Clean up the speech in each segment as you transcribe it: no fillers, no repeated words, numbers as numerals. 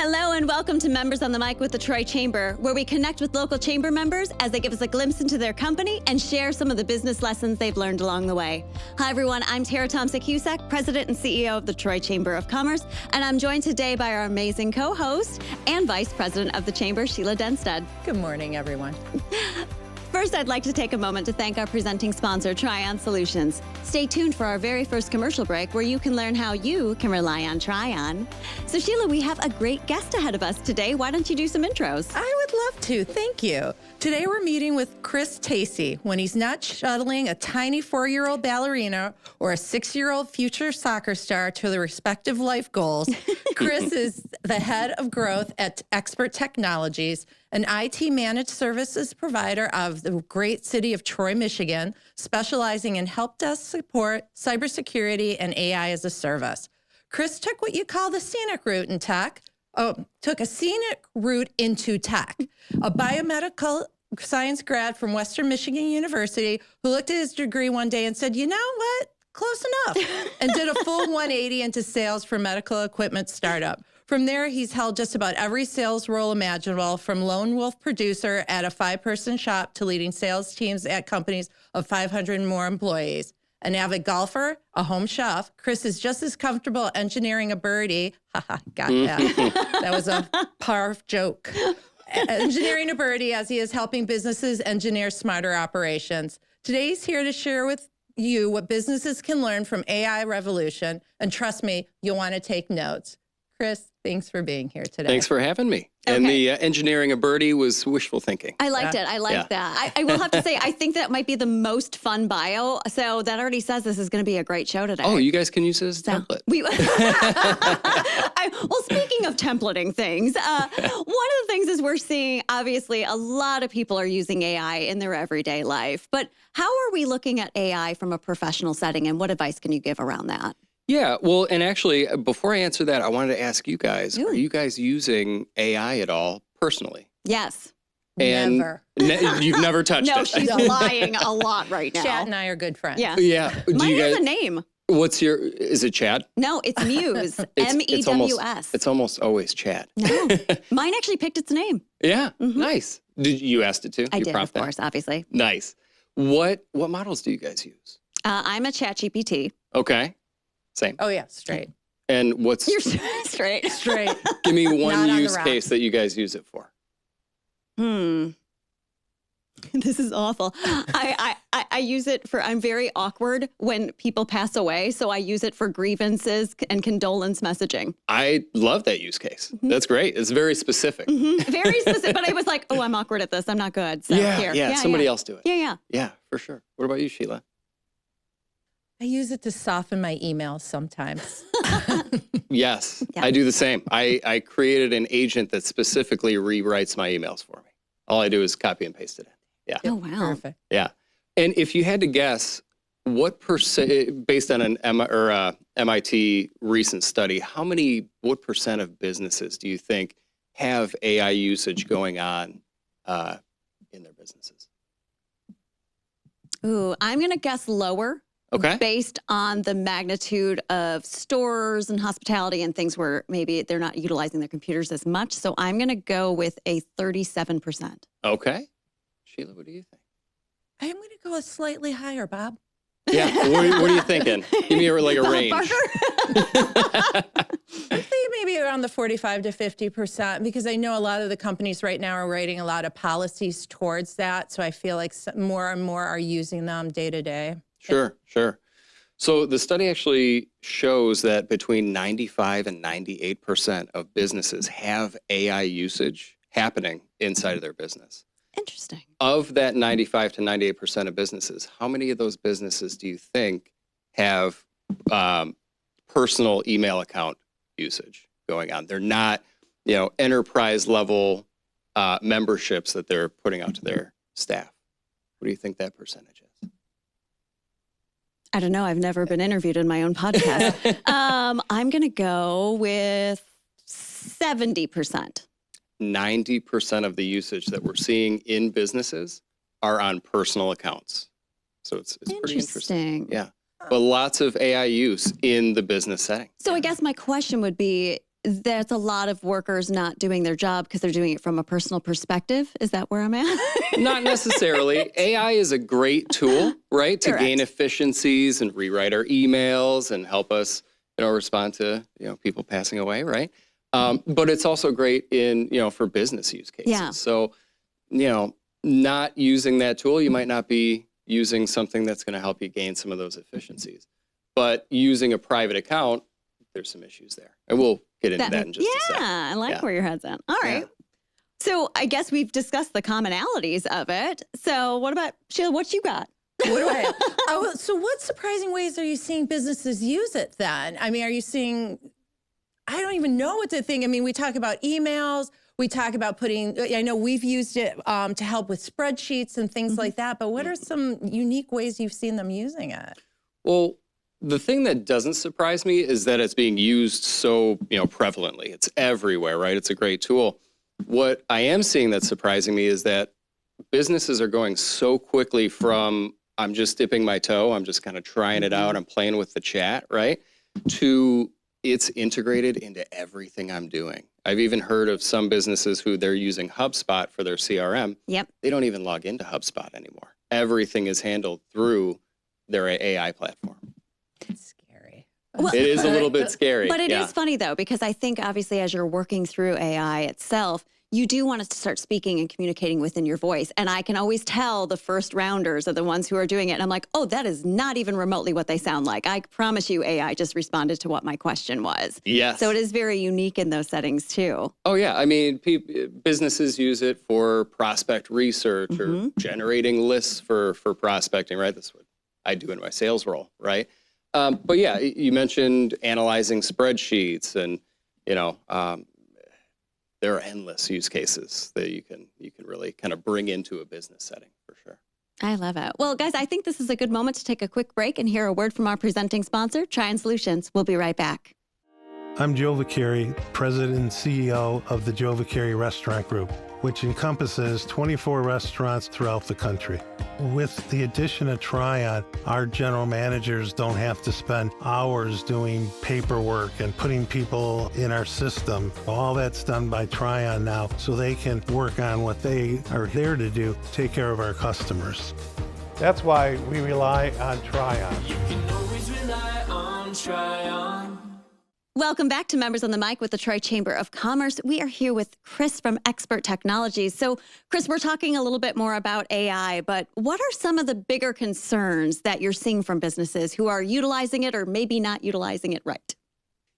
Hello and welcome to Members on the Mic with the Troy Chamber, where we connect with local chamber members as they give us a glimpse into their company and share some of the business lessons they've learned along the way. Hi everyone, I'm Tara Thompson-Cusack, President and CEO of the Troy Chamber of Commerce, and I'm joined today by our amazing co-host and Vice President of the Chamber, Sheila Denstead. Good morning, everyone. First, I'd like to take a moment to thank our presenting sponsor, Tryon Solutions. Stay tuned for our very first commercial break where you can learn how you can rely on Tryon. So Sheila, we have a great guest ahead of us today. Why don't you do some intros? I would love to. Thank you. Today we're meeting with Chris Taisey. When he's not shuttling a tiny 4-year-old ballerina or a 6-year-old future soccer star to their respective life goals, Chris is the head of growth at Xpert Technologies, an IT managed services provider of the great city of Troy, Michigan, specializing in help desk support, cybersecurity, and AI as a service. Chris took what you call the scenic route in tech. Took a scenic route into tech. A biomedical science grad from Western Michigan University who looked at his degree one day and said, you know what? Close enough. And did a full 180 into sales for medical equipment startup. From there, he's held just about every sales role imaginable, from lone wolf producer at a 5-person shop to leading sales teams at companies of 500 and more employees. An avid golfer, a home chef, Chris is just as comfortable engineering a birdie. Haha, got that. That was a parv joke. Engineering a birdie as he is helping businesses engineer smarter operations. Today, he's here to share with you what businesses can learn from AI revolution. And trust me, you'll want to take notes. Chris, thanks for being here today. Thanks for having me. Okay. And the engineering a birdie was wishful thinking. I liked it. I liked that. I will have to say, I think that might be the most fun bio. So that already says this is going to be a great show today. Oh, you guys can use it as a template. Well, speaking of templating things, one of the things is we're seeing, obviously, a lot of people are using AI in their everyday life. But how are we looking at AI from a professional setting, and what advice can you give around that? Yeah, well, and actually, before I answer that, I wanted to ask you guys, are you guys using AI at all personally? Yes. And never. You've never touched it? No, she's lying a lot right now. Chad and I are good friends. Yeah. Yeah. Mine has a name. What's your, is it Chad? No, it's Muse. M-E-W-S. It's almost always Chad. No, mine actually picked its name. Yeah, nice. Did you asked it to? I did, of course, obviously. Nice. What models do you guys use? I'm a ChatGPT. Okay. Same. Oh, yeah, straight. And what's... You're straight. Straight. Give me one use case that you guys use it for. This is awful. I use it for, I'm very awkward when people pass away, so I use it for grievances and condolence messaging. I love that use case. That's great. It's very specific. Very specific, but I was like, oh, I'm awkward at this. I'm not good. So here. Somebody else do it. Yeah. Yeah, for sure. What about you, Sheila? I use it to soften my emails sometimes. Yes, I do the same. I created an agent that specifically rewrites my emails for me. All I do is copy and paste it in. Yeah. Oh, wow. Perfect. Yeah. And if you had to guess, what percent, based on an MIT recent study, what percent of businesses do you think have AI usage going on in their businesses? Ooh, I'm going to guess lower. Okay. Based on the magnitude of stores and hospitality and things where maybe they're not utilizing their computers as much. So I'm going to go with a 37%. Okay. Sheila, what do you think? I'm going to go slightly higher, Bob. Yeah. What are you thinking? Give me a range. I think maybe around the 45 to 50%, because I know a lot of the companies right now are writing a lot of policies towards that. So I feel like more and more are using them day to day. Sure. So the study actually shows that between 95 and 98% of businesses have AI usage happening inside of their business. Interesting. Of that 95 to 98% of businesses, how many of those businesses do you think have personal email account usage going on? They're not, enterprise level memberships that they're putting out to their staff. What do you think that percentage is? I don't know. I've never been interviewed in my own podcast. I'm going to go with 70%. 90% of the usage that we're seeing in businesses are on personal accounts. So it's pretty interesting. Yeah. But lots of AI use in the business setting. So I guess my question would be, there's a lot of workers not doing their job because they're doing it from a personal perspective. Is that where I'm at? Not necessarily. AI is a great tool, right, to Correct. gain efficiencies and rewrite our emails and help us, respond to, people passing away, right? But it's also great in, for business use cases. Yeah. So, not using that tool, you might not be using something that's going to help you gain some of those efficiencies. But using a private account, there's some issues there. And we'll get into that in just a second. Yeah, I like where your head's at. All right. Yeah. So I guess we've discussed the commonalities of it. So what about, Sheila, what you got? What do I have? So what surprising ways are you seeing businesses use it then? I mean, are you seeing, I don't even know what to think. I mean, we talk about emails. We talk about I know we've used it to help with spreadsheets and things like that. But what are some unique ways you've seen them using it? Well, the thing that doesn't surprise me is that it's being used so, prevalently. It's everywhere, right? It's a great tool. What I am seeing that's surprising me is that businesses are going so quickly from, I'm just dipping my toe, I'm just kind of trying it out, I'm playing with the chat, right? To it's integrated into everything I'm doing. I've even heard of some businesses who they're using HubSpot for their CRM. Yep. They don't even log into HubSpot anymore. Everything is handled through their AI platform. It's scary. Well, It is a little bit scary. But it is funny, though, because I think obviously as you're working through AI itself, you do want to start speaking and communicating within your voice. And I can always tell the first rounders are the ones who are doing it. And I'm like, oh, that is not even remotely what they sound like. I promise you AI just responded to what my question was. Yes. So it is very unique in those settings, too. Oh, yeah. I mean, businesses use it for prospect research or generating lists for prospecting, right? That's what I do in my sales role, right? But yeah, you mentioned analyzing spreadsheets and, there are endless use cases that you can really kind of bring into a business setting for sure. I love it. Well, guys, I think this is a good moment to take a quick break and hear a word from our presenting sponsor, Tryon Solutions. We'll be right back. I'm Joe Vicari, President and CEO of the Joe Vicari Restaurant Group, which encompasses 24 restaurants throughout the country. With the addition of Tryon, our general managers don't have to spend hours doing paperwork and putting people in our system. All that's done by Tryon now, so they can work on what they are there to do, take care of our customers. That's why we rely on Tryon. You can always rely on Tryon. Welcome back to Members on the Mic with the Troy Chamber of Commerce. We are here with Chris from Xpert Technologies. So, Chris, we're talking a little bit more about AI, but what are some of the bigger concerns that you're seeing from businesses who are utilizing it or maybe not utilizing it right?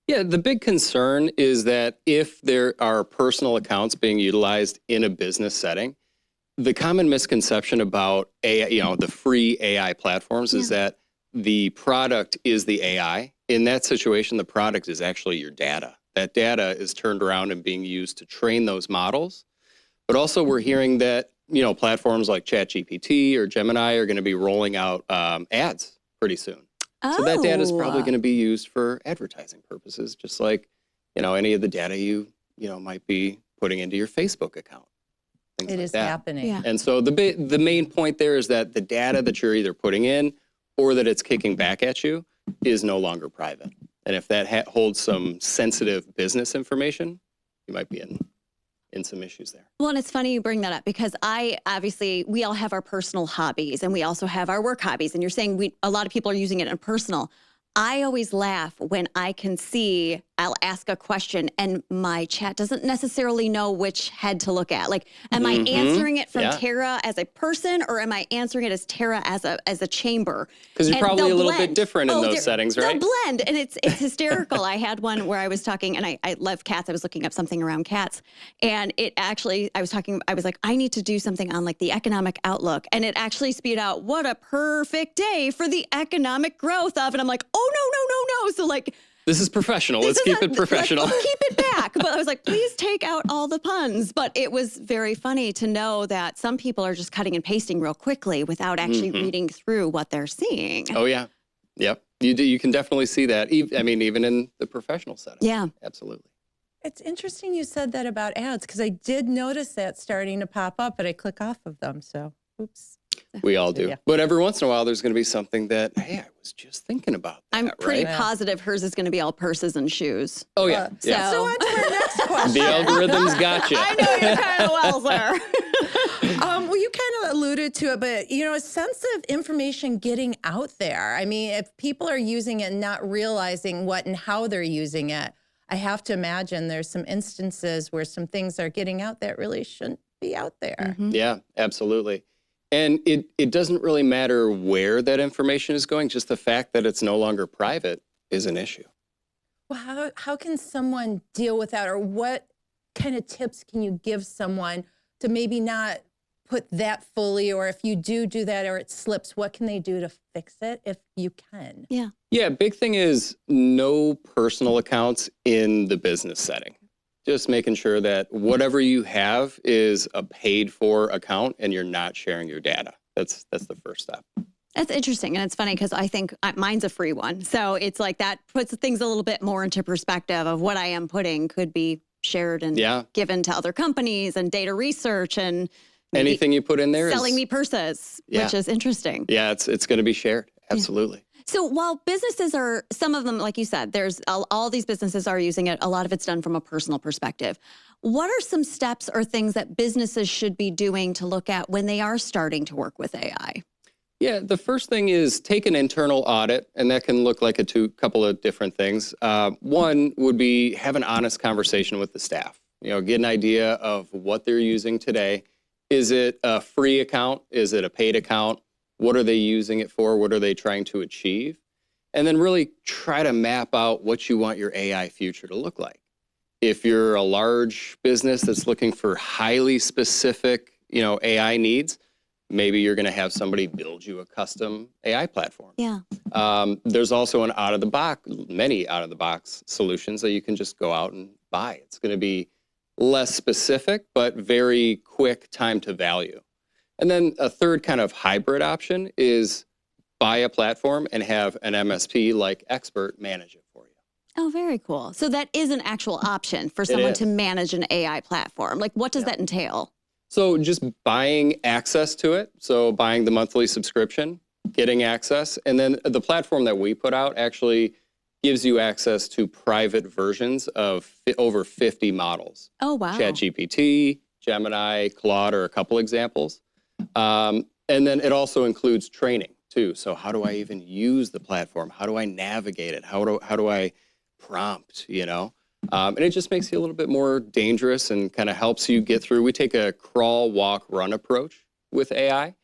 Yeah, the big concern is that if there are personal accounts being utilized in a business setting, the common misconception about AI, the free AI platforms is that the product is the AI. In that situation, the product is actually your data. That data is turned around and being used to train those models. But also we're hearing that, platforms like ChatGPT or Gemini are going to be rolling out ads pretty soon. Oh. So that data is probably going to be used for advertising purposes, just like, any of the data you might be putting into your Facebook account. It is happening. Yeah. And so the main point there is that the data that you're either putting in or that it's kicking back at you is no longer private. And if that holds some sensitive business information, you might be in some issues there. Well, and it's funny you bring that up because we all have our personal hobbies and we also have our work hobbies. And you're saying a lot of people are using it in personal. I always laugh when I can see, I'll ask a question and my chat doesn't necessarily know which head to look at. Like, am I answering it from Tara as a person or am I answering it as Tara as a chamber? Because you're probably a little blend. bit different in those settings, right? They'll blend and it's hysterical. I had one where I was talking and I love cats. I was looking up something around cats and I was like, I need to do something on like the economic outlook. And it actually spewed out, what a perfect day for the economic growth of, and I'm like, oh, no. So like, this is professional. Let's keep it professional. Let's keep it back. But I was like, please take out all the puns. But it was very funny to know that some people are just cutting and pasting real quickly without actually reading through what they're seeing. Oh, yeah. Yep. You can definitely see that. Even in the professional setting. Yeah. Absolutely. It's interesting you said that about ads because I did notice that starting to pop up, but I click off of them. So, oops. We all do. Yeah. But every once in a while, there's going to be something that, hey, I was just thinking about that, I'm pretty right? positive hers is going to be all purses and shoes. Oh, yeah. yeah. So on to our next question. The algorithms got you. I know you kind of well, sir. Well, you kind of alluded to it, but, a sense of information getting out there. I mean, if people are using it and not realizing what and how they're using it, I have to imagine there's some instances where some things are getting out that really shouldn't be out there. Yeah, absolutely. And it doesn't really matter where that information is going. Just the fact that it's no longer private is an issue. Well, how can someone deal with that, or what kind of tips can you give someone to maybe not put that fully, or if you do that or it slips, what can they do to fix it if you can? Yeah. Yeah, big thing is no personal accounts in the business setting. Just making sure that whatever you have is a paid for account and you're not sharing your data. That's the first step. That's interesting. And it's funny because I think mine's a free one. So it's like that puts things a little bit more into perspective of what I am putting could be shared and given to other companies and data research and anything you put in there selling me purses, which is interesting. Yeah, it's going to be shared. Absolutely. Yeah. So while businesses are, some of them, like you said, there's all these businesses are using it. A lot of it's done from a personal perspective. What are some steps or things that businesses should be doing to look at when they are starting to work with AI? Yeah, the first thing is take an internal audit, and that can look like a couple of different things. One would be have an honest conversation with the staff. Get an idea of what they're using today. Is it a free account? Is it a paid account? What are they using it for? What are they trying to achieve? And then really try to map out what you want your AI future to look like. If you're a large business that's looking for highly specific, AI needs, maybe you're going to have somebody build you a custom AI platform. Yeah. There's also many out-of-the-box solutions that you can just go out and buy. It's going to be less specific, but very quick time to value. And then a third kind of hybrid option is buy a platform and have an MSP like Xpert manage it for you. Oh, very cool. So that is an actual option for someone to manage an AI platform. Like, what does that entail? So just buying access to it. So buying the monthly subscription, getting access. And then the platform that we put out actually gives you access to private versions of over 50 models. Oh, wow. ChatGPT, Gemini, Claude are a couple examples. And then it also includes training too. So how do I even use the platform? How do I navigate it? How do I prompt, And it just makes you a little bit more dangerous and kind of helps you get through. We take a crawl, walk, run approach with AI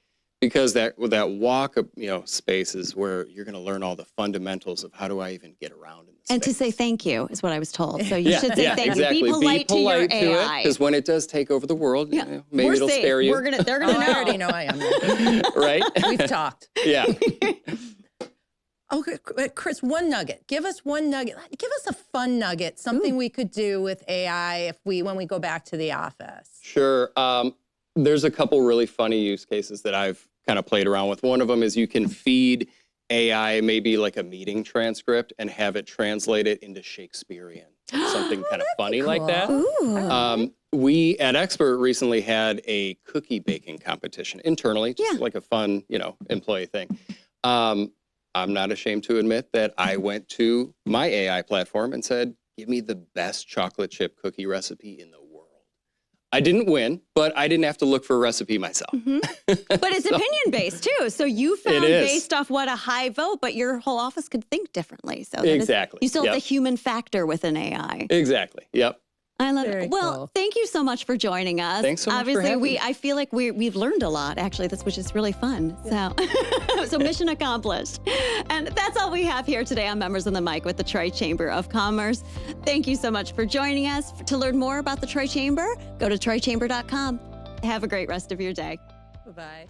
because that walk, space is where you're going to learn all the fundamentals of how do I even get around in this And space. to say thank you is what I was told. So you should say thank exactly. you. Be polite to your AI. Because when it does take over the world, maybe it'll safe. spare you. They're gonna know. I already know I am. Right? We've talked. Yeah. Okay, Chris, one nugget. Give us one nugget. Give us a fun nugget, something we could do with AI when we go back to the office. Sure. There's a couple really funny use cases that I've kind of played around with. One of them is you can feed AI maybe like a meeting transcript and have it translate it into Shakespearean. Something kind of funny like that. Ooh. We at Xpert recently had a cookie baking competition internally, just like a fun, employee thing. I'm not ashamed to admit that I went to my AI platform and said, give me the best chocolate chip cookie recipe in the world. I didn't win, but I didn't have to look for a recipe myself. But it's opinion-based too. So you found based off what a high vote, but your whole office could think differently. So exactly. You still have the human factor with an AI. Exactly. Yep. I love Very it. Well, cool. Thank you so much for joining us. Thanks so much for Obviously, having me. I feel like we've learned a lot, actually, which is really fun. So mission accomplished. And that's all we have here today on Members on the Mic with the Troy Chamber of Commerce. Thank you so much for joining us. To learn more about the Troy Chamber, go to troychamber.com. Have a great rest of your day. Bye-bye.